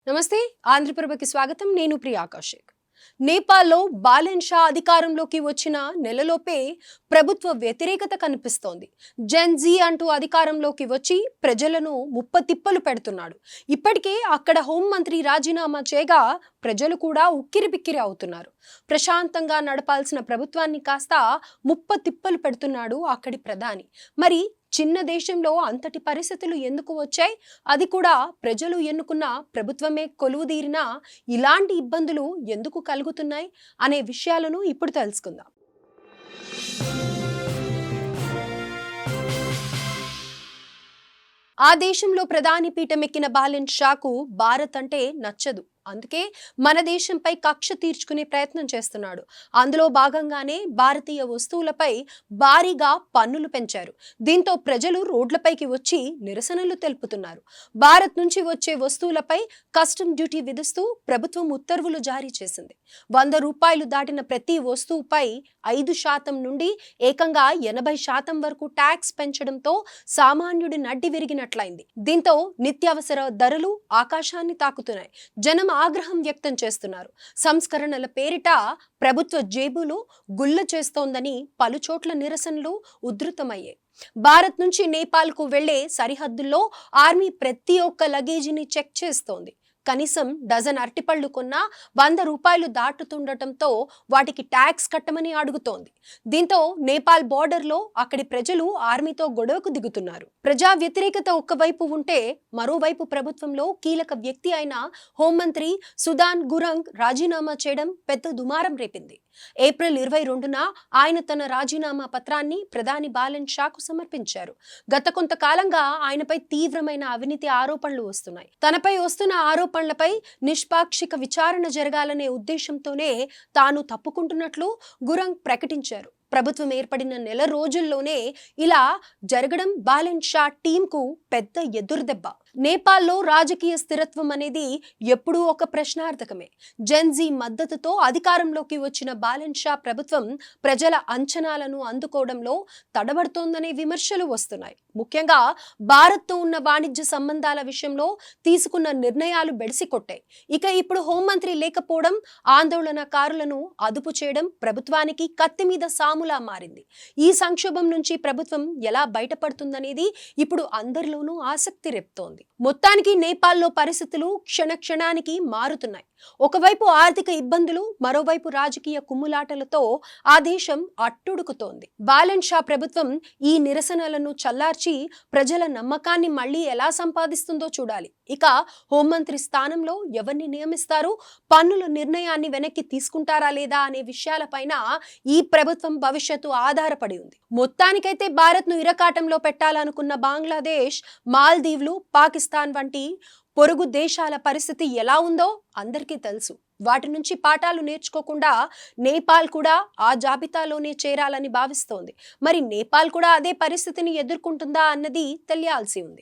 నమస్తే ఆంధ్రప్రభకి స్వాగతం. నేను ప్రియా కౌశిక్. నేపాల్లో బాలెన్ షా అధికారంలోకి వచ్చిన నెలలోపే ప్రభుత్వ వ్యతిరేకత కనిపిస్తోంది. జెన్జీ అంటూ అధికారంలోకి వచ్చి ప్రజలను ముప్పతిప్పలు పెడుతున్నాడు. ఇప్పటికే అక్కడ హోంమంత్రి రాజీనామా చేయగా ప్రజలు కూడా ఉక్కిరిబిక్కిరి అవుతున్నారు. ప్రశాంతంగా నడపాల్సిన ప్రభుత్వాన్ని కాస్త ముప్పతిప్పలు పెడుతున్నాడు అక్కడి ప్రధాని. మరి చిన్న దేశంలో అంతటి పరిస్థితులు ఎందుకు వచ్చాయి? అది కూడా ప్రజలు ఎన్నుకున్న ప్రభుత్వమే కొలువుదీరినా ఇలాంటి ఇబ్బందులు ఎందుకు కలుగుతున్నాయి అనే విషయాలను ఇప్పుడు తెలుసుకుందాం. ఆ దేశంలో ప్రధాని పీఠమెక్కిన బాలెన్ షాకు భారత్ అంటే నచ్చదు. అందుకే మన దేశంపై కక్ష తీర్చుకునే ప్రయత్నం చేస్తున్నాడు. అందులో భాగంగానే భారతీయ వస్తువులపై భారీగా పన్నులు పెంచారు. దీంతో ప్రజలు రోడ్లపైకి వచ్చి నిరసనలు తెలుపుతున్నారు. భారత్ నుంచి వచ్చే వస్తువులపై కస్టమ్ డ్యూటీ విధిస్తూ ప్రభుత్వం ఉత్తర్వులు జారీ చేసింది. 100 రూపాయలు దాటిన ప్రతి వస్తువుపై 5% నుండి ఏకంగా 80% వరకు ట్యాక్స్ పెంచడంతో సామాన్యుడి నడ్డి విరిగినట్లయింది. దీంతో నిత్యావసర ధరలు ఆకాశాన్ని తాకుతున్నాయి. జనం ఆగ్రహం వ్యక్తం చేస్తున్నారు. సంస్కరణల పేరిట ప్రభుత్వ జేబులు గుల్ల చేస్తోందని పలుచోట్ల నిరసనలు ఉధృతమయ్యాయి. భారత్ నుంచి నేపాల్కు వెళ్లే సరిహద్దుల్లో ఆర్మీ ప్రతి ఒక్క లగేజీని చెక్ చేస్తోంది. కనీసం డజన్ అరటిపళ్ళు కొన్నా 100 రూపాయలు దాటుతుండటంతో వాటికి ట్యాక్స్ కట్టమని అడుగుతోంది. దీంతో నేపాల్ బోర్డర్లో అక్కడి ప్రజలు ఆర్మీతో గొడవకు దిగుతున్నారు. ప్రజా వ్యతిరేకత ఒక్కవైపు ఉంటే మరోవైపు ప్రభుత్వంలో కీలక వ్యక్తి అయిన హోంమంత్రి సుదాన్ గురంగ్ రాజీనామా చేయడం పెద్ద దుమారం రేపింది. ఏప్రిల్ 22న ఆయన తన రాజీనామా పత్రాన్ని ప్రధాని బాలెన్ షాకు సమర్పించారు. గత కొంతకాలంగా ఆయనపై తీవ్రమైన అవినీతి ఆరోపణలు వస్తున్నాయి. తనపై వస్తున్న ఆరోపణలపై నిష్పాక్షిక విచారణ జరగాలనే ఉద్దేశంతోనే తాను తప్పుకుంటున్నట్లు గురంగ్ ప్రకటించారు. ప్రభుత్వం ఏర్పడిన నెల రోజుల్లోనే ఇలా జరగడం బాలెన్ షా టీంకు పెద్ద ఎదురుదెబ్బ. నేపాల్లో రాజకీయ స్థిరత్వం అనేది ఎప్పుడూ ఒక ప్రశ్నార్థకమే. జెన్జీ మద్దతుతో అధికారంలోకి వచ్చిన బాలెన్ షా ప్రభుత్వం ప్రజల అంచనాలను అందుకోవడంలో తడబడుతోందనే విమర్శలు వస్తున్నాయి. ముఖ్యంగా భారత్తో ఉన్న వాణిజ్య సంబంధాల విషయంలో తీసుకున్న నిర్ణయాలు బెడిసికొట్టాయి. ఇక ఇప్పుడు హోంమంత్రి లేకపోవడం, ఆందోళనకారులను అదుపు చేయడం ప్రభుత్వానికి కత్తి మీద సాములా మారింది. ఈ సంక్షోభం నుంచి ప్రభుత్వం ఎలా బయటపడుతుందనేది ఇప్పుడు అందరిలోనూ ఆసక్తి రేపుతోంది. మొత్తానికి నేపాల్లో పరిస్థితులు క్షణక్షణానికి మారుతున్నాయి. ఒకవైపు ఆర్థిక ఇబ్బందులు, మరోవైపు రాజకీయ కుమ్ములాటలతో ఆ దేశం అట్టుడుకుతోంది. బాలెన్ షా ప్రభుత్వం ఈ నిరసనలను చల్లార్చి ప్రజల నమ్మకాన్ని మళ్లీ ఎలా సంపాదిస్తుందో చూడాలి. ఇక హోంమంత్రి స్థానంలో ఎవరిని నియమిస్తారు, పన్నుల నిర్ణయాన్ని వెనక్కి తీసుకుంటారా లేదా అనే విషయాలపైన ఈ ప్రభుత్వం భవిష్యత్తు ఆధారపడి ఉంది. మొత్తానికైతే భారత్ను ఇరకాటంలో పెట్టాలనుకున్న బంగ్లాదేశ్, మాల్దీవ్లు, పాకిస్తాన్ వంటి పొరుగు దేశాల పరిస్థితి ఎలా ఉందో అందరికీ తెలుసు. వాటి నుంచి పాఠాలు నేర్చుకోకుండా నేపాల్ కూడా ఆ జాబితాలోనే చేరాలని భావిస్తోంది. మరి నేపాల్ కూడా అదే పరిస్థితిని ఎదుర్కొంటుందా అన్నది తెలియాల్సి ఉంది.